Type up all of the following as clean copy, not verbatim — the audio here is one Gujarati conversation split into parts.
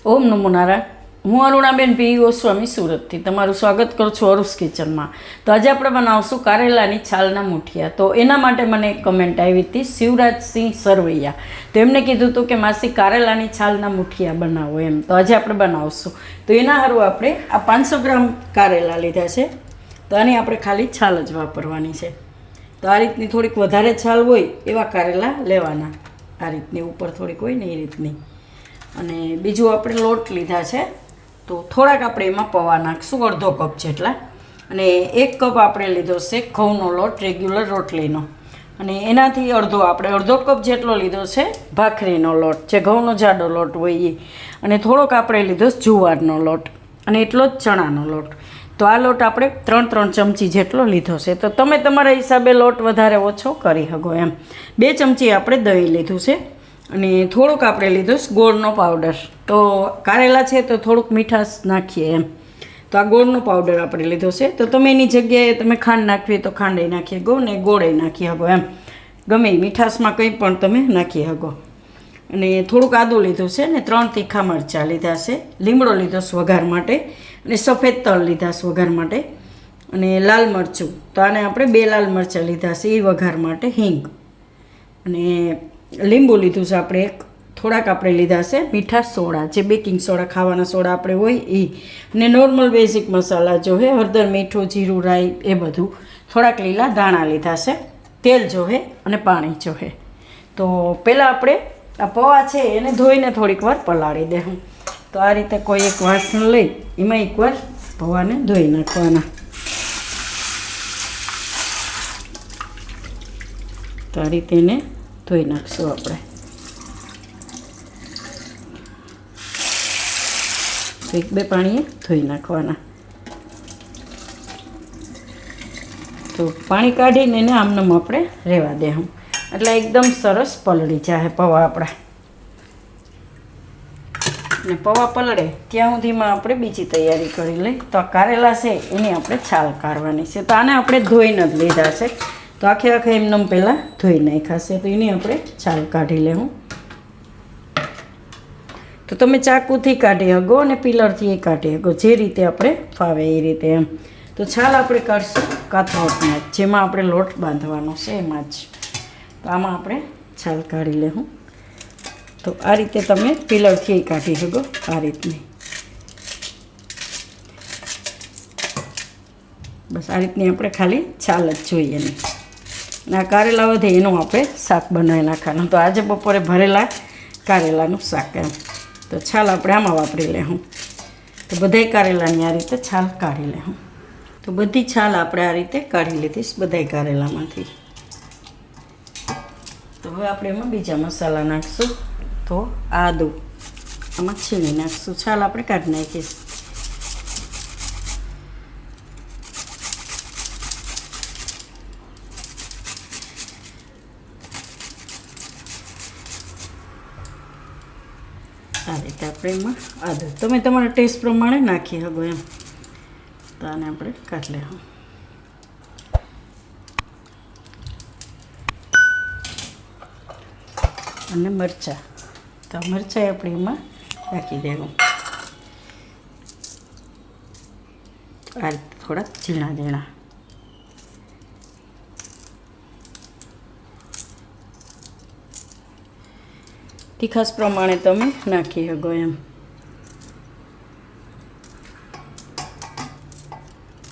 ઓમ નમો નારાયણ. હું અરુણાબેન પી ગોસ્વામી સુરતથી તમારું સ્વાગત કરું છું અરુસ કિચનમાં. તો આજે આપણે બનાવશું કારેલાની છાલના મુઠિયા. તો એના માટે મને એક કમેન્ટ આવી હતી શિવરાજસિંહ સરવૈયા. તો એમને કીધું હતું કે માસી કારેલાની છાલના મુઠિયા બનાવો એમ. તો આજે આપણે બનાવશું. તો એના સારું આપણે આ 500 ગ્રામ કારેલા લીધા છે. તો આની આપણે ખાલી છાલ જ વાપરવાની છે. તો આ રીતની થોડીક વધારે છાલ હોય એવા કારેલા લેવાના. આ રીતની ઉપર થોડીક હોય ને એ રીતની. અને બીજું આપણે લોટ લીધા છે. તો થોડાક આપણે એમાં પૌવા નાખીશું, અડધો કપ જેટલા. અને 1 કપ આપણે લીધો છે ઘઉંનો લોટ, રેગ્યુલર રોટલીનો. અને એનાથી અડધો કપ જેટલો લીધો છે ભાખરીનો લોટ, જે ઘઉંનો જાડો લોટ હોય એ. અને થોડોક આપણે લીધો જુવારનો લોટ અને એટલો જ ચણાનો લોટ. તો આ લોટ આપણે 3 ચમચી જેટલો લીધો છે. તો તમે તમારા હિસાબે લોટ વધારે ઓછો કરી શકો એમ. 2 ચમચી આપણે દહીં લીધું છે. અને થોડુંક આપણે લીધું ગોળનો પાવડર. તો કારેલા છે તો થોડુંક મીઠાશ નાખીએ એમ. તો આ ગોળનો પાવડર આપણે લીધો છે. તો તમે એની જગ્યાએ તમે ખાંડ નાખવી તો ખાંડે નાખી શકો ને ગોળે નાખી શકો એમ. ગમે મીઠાશમાં કંઈ પણ તમે નાખી શકો. અને થોડુંક આદું લીધું છે ને 3 તીખા મરચાં લીધા છે. લીમડો લીધો છે વઘાર માટે. અને સફેદ તલ લીધા છે વઘાર માટે. અને લાલ મરચું, તો આને આપણે 2 લાલ મરચાં લીધા છે એ વઘાર માટે. હિંગ અને લીંબુ લીધું છે આપણે થોડાક આપણે લીધા છે મીઠા સોડા, જે બેકિંગ સોડા, ખાવાના સોડા આપણે હોય એ. ને નોર્મલ બેઝિક મસાલા જોહે, હળદર, મીઠું, જીરું, રાઈ એ બધું. થોડાક લીલા ધાણા લીધા છે. તેલ જોહે અને પાણી જોહે. તો પહેલાં આપણે આ પૌવા છે એને ધોઈને થોડીક વાર પલાળી દેવું. તો આ રીતે કોઈ એક વાસણ લઈ એમાં એકવાર પૌવાને ધોઈ નાખવાના. તો આ રીતે એને ધોઈ નાખશું આપણે. તો 1-2 પાણીએ ધોઈ નાખવાના. તો પાણી કાઢીને એને આમનામ આપણે રહેવા દેવું. એટલે એકદમ સરસ પલળી જાય પૌવા આપણા. ને પૌવા પલળે ત્યાં સુધીમાં આપણે બીજી તૈયારી કરી લઈ. તો આ કારેલા છે એની આપણે છાલ કાઢવાની છે. તો આને આપણે ધોઈને જ લીધા છે. તો આખે એમનેમ પહેલાં ધોઈ નાખ્યા છે. તો એની આપણે છાલ કાઢી લેવું. તો તમે ચાકુથી કાઢી શકો અને પિલરથી એ કાઢી શકો, જે રીતે આપણે ફાવે એ રીતે એમ. તો છાલ આપણે કાઢશું કાથરોટમાં જ, જેમાં આપણે લોટ બાંધવાનો છે એમાં જ. તો આમાં આપણે છાલ કાઢી લેવું. તો આ રીતે તમે પિલરથી એ કાઢી શકો, આ રીતની. બસ આ રીતની આપણે ખાલી છાલ જ જોઈએ નહીં. અને આ કારેલા વધે એનું આપણે શાક બનાવી નાખવાનું. તો આજે બપોરે ભરેલા કારેલાનું શાક એમ. તો છાલ આપણે આમાં વાપરી લેવું. તો બધાય કારેલાની આ રીતે છાલ કાઢી લેવું. તો બધી છાલ આપણે આ રીતે કાઢી લીધીશ બધાય કારેલામાંથી. તો હવે આપણે એમાં બીજા મસાલા નાખીશું. તો આદું આમાં છીણી નાખીશું. છાલ આપણે કાઢી નાખીશ. આ રીતે આપણે એમાં આદું તમે તમારા ટેસ્ટ પ્રમાણે નાખી શકો એમ. તો આને આપણે કાઢી લેવું. અને મરચાં, તો મરચાં આપણે એમાં નાખી દેવું. આ રીતે થોડાક ઝીણા ઝીણા. તીખાસ પ્રમાણે તમે નાખી શકો એમ.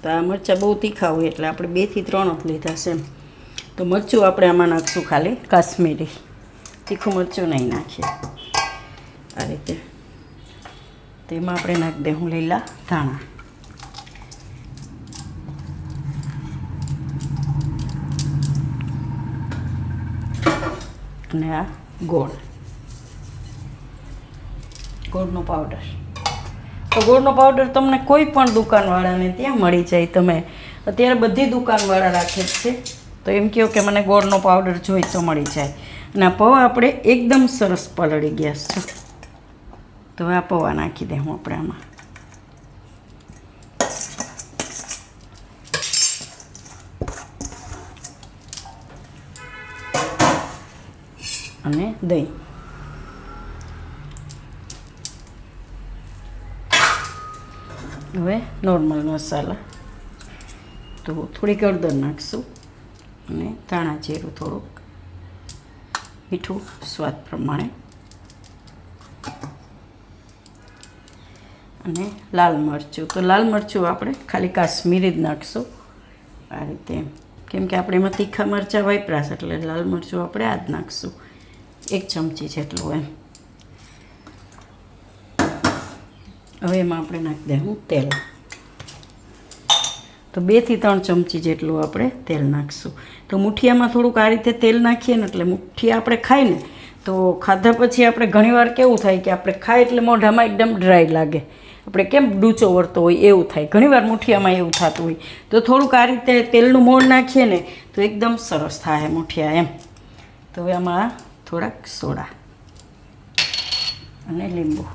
તો આ મરચાં બહુ તીખા હોય એટલે આપણે 2 થી 3 જ લીધા છે એમ. તો મરચું આપણે આમાં નાખીશું ખાલી કાશ્મીરી. તીખું મરચું નહીં નાખીએ આ રીતે. તેમાં આપણે નાખી દઉં લીલા ધાણા. અને આ ગોળનો પાવડર. તો ગોળનો પાવડર તમને કોઈ પણ દુકાનવાળાને ત્યાં મળી જાય. તમે અત્યારે બધી દુકાનવાળા રાખે જ છે. તો એમ કહો કે મને ગોળનો પાવડર જોઈ તો મળી જાય. અને આ પૌવા આપણે એકદમ સરસ પલળી ગયા છે. તો હવે આ પૌવા નાખી દઉં આપણે આમાં. અને દહીં. હવે નોર્મલ મસાલા, તો થોડીક હળદર નાખશું અને ધાણા જીરું થોડુંક, મીઠું સ્વાદ પ્રમાણે અને લાલ મરચું. તો લાલ મરચું આપણે ખાલી કાશ્મીરી જ નાખશું આ રીતે, કેમ કે આપણે એમાં તીખા મરચાં વાપર્યા છે એટલે લાલ મરચું આપણે આ જ નાખશું 1 ચમચી જેટલું એમ. હવે એમાં આપણે નાખી દઈશું તેલ, તો 2 થી 3 ચમચી જેટલું આપણે તેલ નાખીશું. તો મુઠિયામાં થોડુંક આ રીતે તેલ નાખીએ ને એટલે મુઠિયા આપણે ખાઈ ને તો ખાધા પછી આપણે ઘણીવાર કેવું થાય કે આપણે ખાય એટલે મોઢામાં એકદમ ડ્રાય લાગે, આપણે કેમ ડૂચો વળતો હોય એવું થાય, ઘણીવાર મુઠિયામાં એવું થતું હોય. તો થોડુંક આ રીતે તેલનું મોણ નાખીએ ને તો એકદમ સરસ થાય મુઠિયા એમ. તો હવે આમાં થોડાક સોડા અને લીંબુ,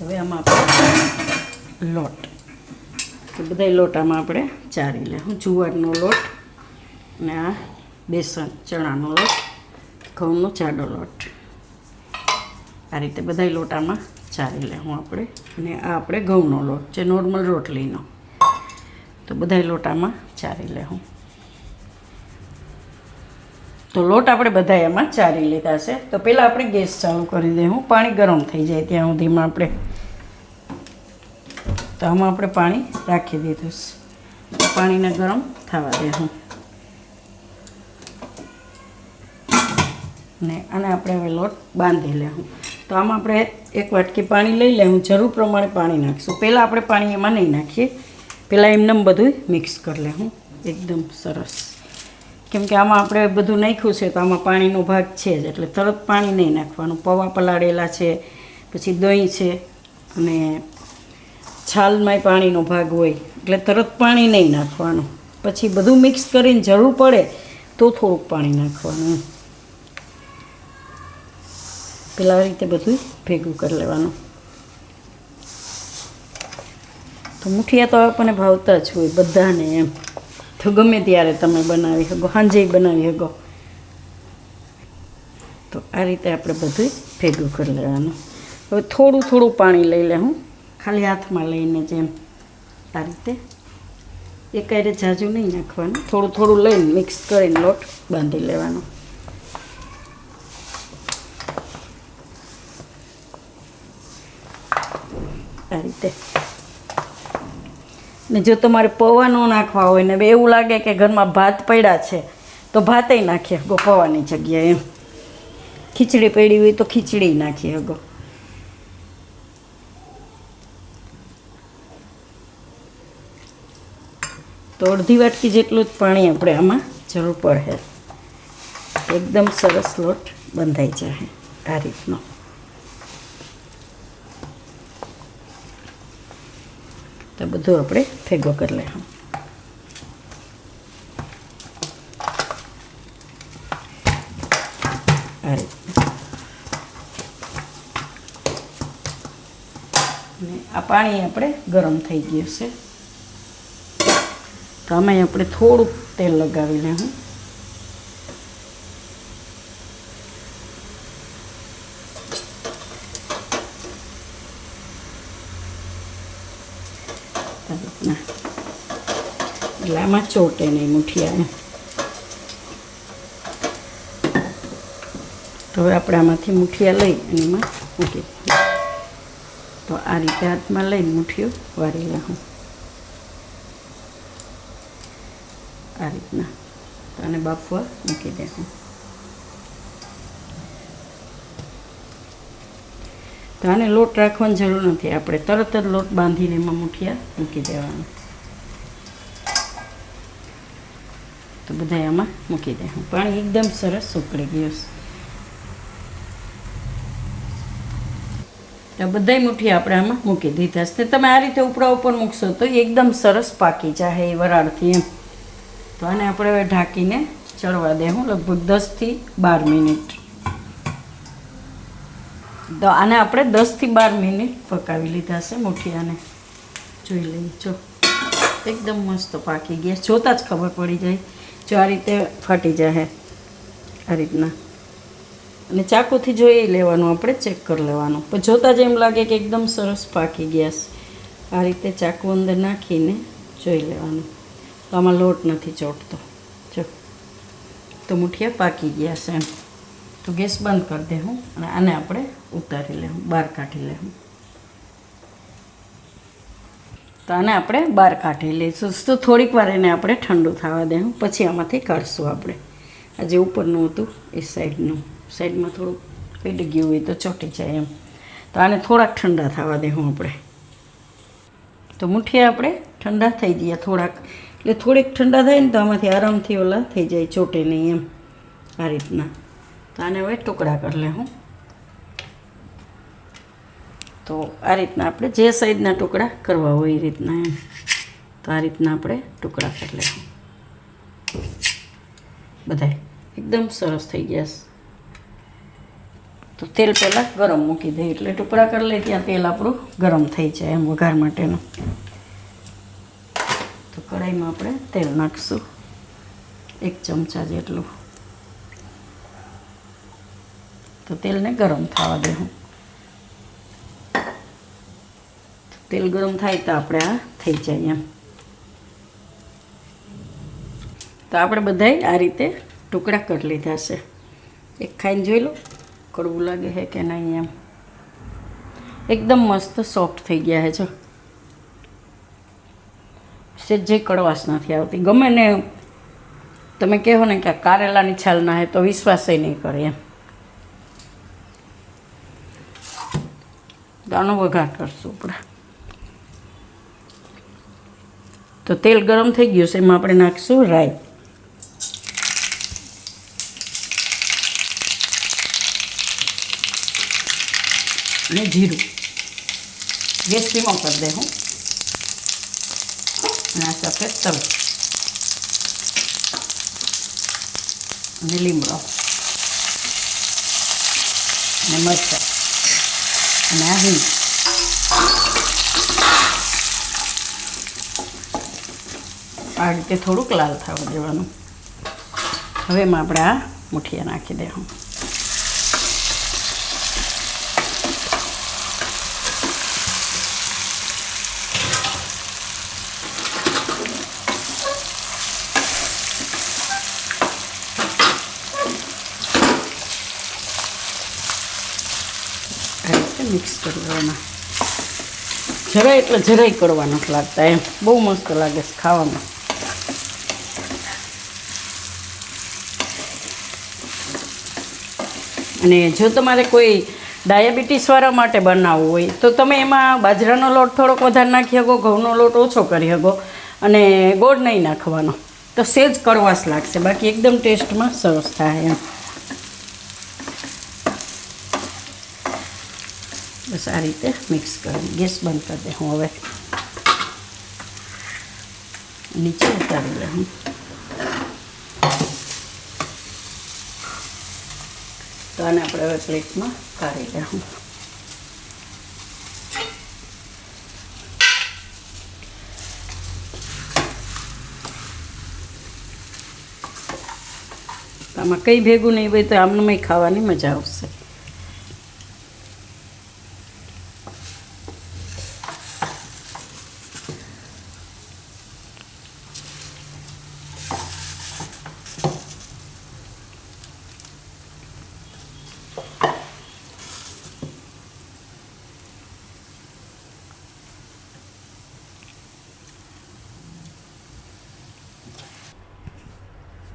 હવે આમાં આપણે લોટ, તો બધા લોટ આમાં આપણે ચારી લેવું. જુવારનો લોટ અને આ બેસન ચણાનો લોટ, ઘઉંનો જાડો લોટ, આ રીતે બધા લોટ આમાં ચારી લેવું આપણે. અને આ આપણે ઘઉંનો લોટ જે નોર્મલ રોટલીનો, તો બધા લોટ આમાં ચારી લેવું. તો લોટ આપણે બધા એમાં ચારી લીધા છે. તો પહેલાં આપણે ગેસ ચાલુ કરી દઈશું, પાણી ગરમ થઈ જાય ત્યાં સુધીમાં આપણે. તો આમાં આપણે પાણી રાખી દીધું છે, પાણીને ગરમ થવા દઈશું. ને આને આપણે હવે લોટ બાંધી લેવું. તો આમાં આપણે 1 વાટકી પાણી લઈ લેવું, જરૂર પ્રમાણે પાણી નાખીશું. પહેલાં આપણે પાણી એમાં નહીં નાખીએ, પહેલાં એમને બધું મિક્સ કરી લેવું એકદમ સરસ, કેમ કે આમાં આપણે બધું નાખ્યું છે તો આમાં પાણીનો ભાગ છે જ, એટલે તરત પાણી નહીં નાખવાનું. પૌવા પલાળેલા છે, પછી દહીં છે અને છાલમાંય પાણીનો ભાગ હોય, એટલે તરત પાણી નહીં નાખવાનું. પછી બધું મિક્સ કરીને જરૂર પડે તો થોડુંક પાણી નાખવાનું. પહેલાં આ રીતે બધું ભેગું કરી લેવાનું. તો મુઠિયા તો આપણને ભાવતા જ હોય બધાને એમ, તો ગમે ત્યારે તમે બનાવી શકો, સાંજે બનાવી શકો. તો આ રીતે આપણે બધું ભેગું કરી લેવાનું. હવે થોડું થોડું પાણી લઈ લેવું, ખાલી હાથમાં લઈને જેમ આ રીતે, એકાયરે ઝાઝું નહીં નાખવાનું, થોડું થોડું લઈને મિક્સ કરીને લોટ બાંધી લેવાનો. આ રીતે. ને જો તમારે પૌવા ન નાખવા હોય ને એવું લાગે કે ઘરમાં ભાત પડ્યા છે તો ભાતે નાખીએ હગો પૌવાની જગ્યાએ એમ. ખીચડી પડી હોય તો ખીચડી નાખીએ હગો. તો અડધી વાટકી જેટલું જ પાણી આપણે આમાં જરૂર પડે, એકદમ સરસ લોટ બંધાઈ જાય આ રીતનો. તો બધું આપણે ભેગો કરી લેવું. આ રીતે. અને આ પાણી આપણે ગરમ થઈ ગયું છે, તો આમાં આપણે થોડુંક તેલ લગાવી લેવું. એટલે આમાં ચોટે નહીં મુઠિયા. તો હવે આપણે આમાંથી મુઠિયા લઈ અને એમાં મૂકી દઈએ. તો આ રીતે હાથમાં લઈને મુઠ્ઠીઓ વારી લઉં આ રીતના. તો આને બાફવા મૂકી દેવું. તો આને લોટ રાખવાની જરૂર નથી, આપણે તરત જ લોટ બાંધીને એમાં મુઠિયા મૂકી દેવાનું. તો બધા આમાં મૂકી દેવું. પાણી એકદમ સરસ ઉકળી ગયું છે. તો બધાય મુઠ્ઠી આપણે આમાં મૂકી દીધા છે. તમે આ રીતે ઉપરા ઉપર મૂકશો તો એકદમ સરસ પાકી જાય એ વરાળથી એમ. તો આને આપણે હવે ઢાંકીને ચડવા દે હું લગભગ 10 થી 12 મિનિટ. તો આને આપણે 10 થી 12 મિનિટ પકાવી લીધા છે મુઠિયાને. જોઈ લઈએ, જો એકદમ મસ્ત પાકી ગયા, જોતાં જ ખબર પડી જાય. જો આ રીતે ફાટી જાય આ રીતના, અને ચાકુથી જોઈ લેવાનું, આપણે ચેક કરી લેવાનું. પણ જોતાં જ એમ લાગે કે એકદમ સરસ પાકી ગયા છે. આ રીતે ચાકુ અંદર નાખીને જોઈ લેવાનું. તો આમાં લોટ નથી ચોટતો. જો તો મુઠિયા પાકી ગયા છે એમ. તો ગેસ બંધ કરી દે હું, અને આને આપણે ઉતારી લેવું, બહાર કાઢી લેવું. તો આને આપણે બહાર કાઢી લઈશું. તો થોડીક વાર એને આપણે ઠંડુ થવા દેવું, પછી આમાંથી કાઢશું આપણે. આ જે ઉપરનું હતું એ સાઈડમાં થોડુંક પડી ગયું હોય તો ચોંટી જાય એમ. તો આને થોડાક ઠંડા થવા દેવું આપણે. તો મુઠિયા આપણે ઠંડા થઈ ગયા થોડાક, એટલે થોડીક ઠંડા થાય ને તો આમાંથી આરામથી ઓલા થઈ જાય, ચોટે નહીં એમ. આ રીતના. તો આને હવે ટુકડા કરી લેવું. તો આ રીતના આપણે જે સાઈઝના ટુકડા કરવા હોય એ રીતના એમ. તો આ રીતના આપણે ટુકડા કરી લેવું. બધાય એકદમ સરસ થઈ ગયા છે. તો તેલ પહેલાં ગરમ મૂકી દઈએ, એટલે ટુકડા કરી લઈએ ત્યાં તેલ આપણું ગરમ થઈ જાય એમ વઘાર માટેનું. તો કઢાઈમાં આપણે તેલ નાખીશું 1 ચમચા જેટલું. તો તેલને ગરમ થવા દેવું. તેલ ગરમ થાય તો આપણે આ થઈ જાય એમ. તો આપણે બધાય આ રીતે ટુકડા કરી લીધા છે. એક ખાઈને જોઈ લો કડવું લાગે છે કે નહીં એમ. એકદમ મસ્ત સોફ્ટ થઈ ગયા છે. જો જે કડવાશ નથી આવતી. ગમે ને તમે કહો ને કે આ કારેલાની છાલ ના હે તો વિશ્વાસ નહીં કરે એમ. આનો વઘાર કરશું આપણે. તો તેલ ગરમ થઈ ગયું છે, એમાં આપણે નાખીશું રાઈ અને જીરું. ગેસ ધીમો કરી દે હું, અને આ સફેદ તલ અને લીમડો અને મરચાં અને આ હિંગ. આ રીતે થોડુંક લાલ થવા દેવાનું. હવે એમાં આપણે આ મુઠિયા નાખી દેવું. આ રીતે મિક્સ કરી દેવાના. જરાય એટલે જરાય કડવા નથી લાગતા એમ. બહુ મસ્ત લાગે છે ખાવામાં. અને જો તમારે કોઈ ડાયાબિટીસવાળા માટે બનાવવું હોય તો તમે એમાં બાજરાનો લોટ થોડોક વધારે નાખી શકો, ઘઉંનો લોટ ઓછો કરી શકો, અને ગોળ નહીં નાખવાનો. તો સેજ કડવાશ લાગશે, બાકી એકદમ ટેસ્ટમાં સરસ થાય એમ. બસ આ રીતે મિક્સ કરી ગેસ બંધ કરી દે હું. હવે નીચે ઉતારી લે હું. તો આને આપણે હવે પ્લેટમાં કાઢી લેવું. આમાં કંઈ ભેગું નહીં હોય તો આમને ખાવાની મજા આવશે.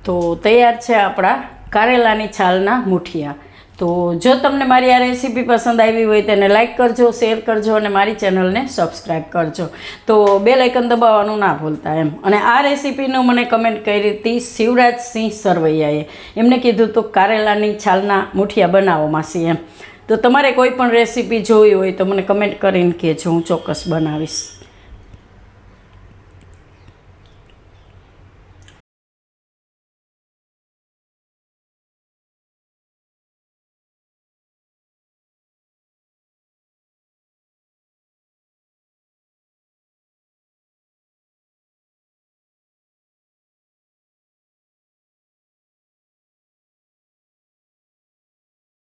તો તૈયાર છે આપણા કારેલાની છાલના મુઠિયા. તો જો તમને મારી આ રેસીપી પસંદ આવી હોય તેને લાઇક કરજો, શેર કરજો અને મારી ચેનલને સબસ્ક્રાઈબ કરજો. તો બેલ આઇકન દબાવવાનું ના ભૂલતા એમ. અને આ રેસીપીનું મને કમેન્ટ કરી હતી શિવરાજસિંહ સરવૈયાએ. એમને કીધું તો કારેલાની છાલના મુઠિયા બનાવો માસી એમ. તો તમારે કોઈ પણ રેસીપી જોવી હોય તો મને કમેન્ટ કરીને કહેજો, હું ચોક્કસ બનાવીશ.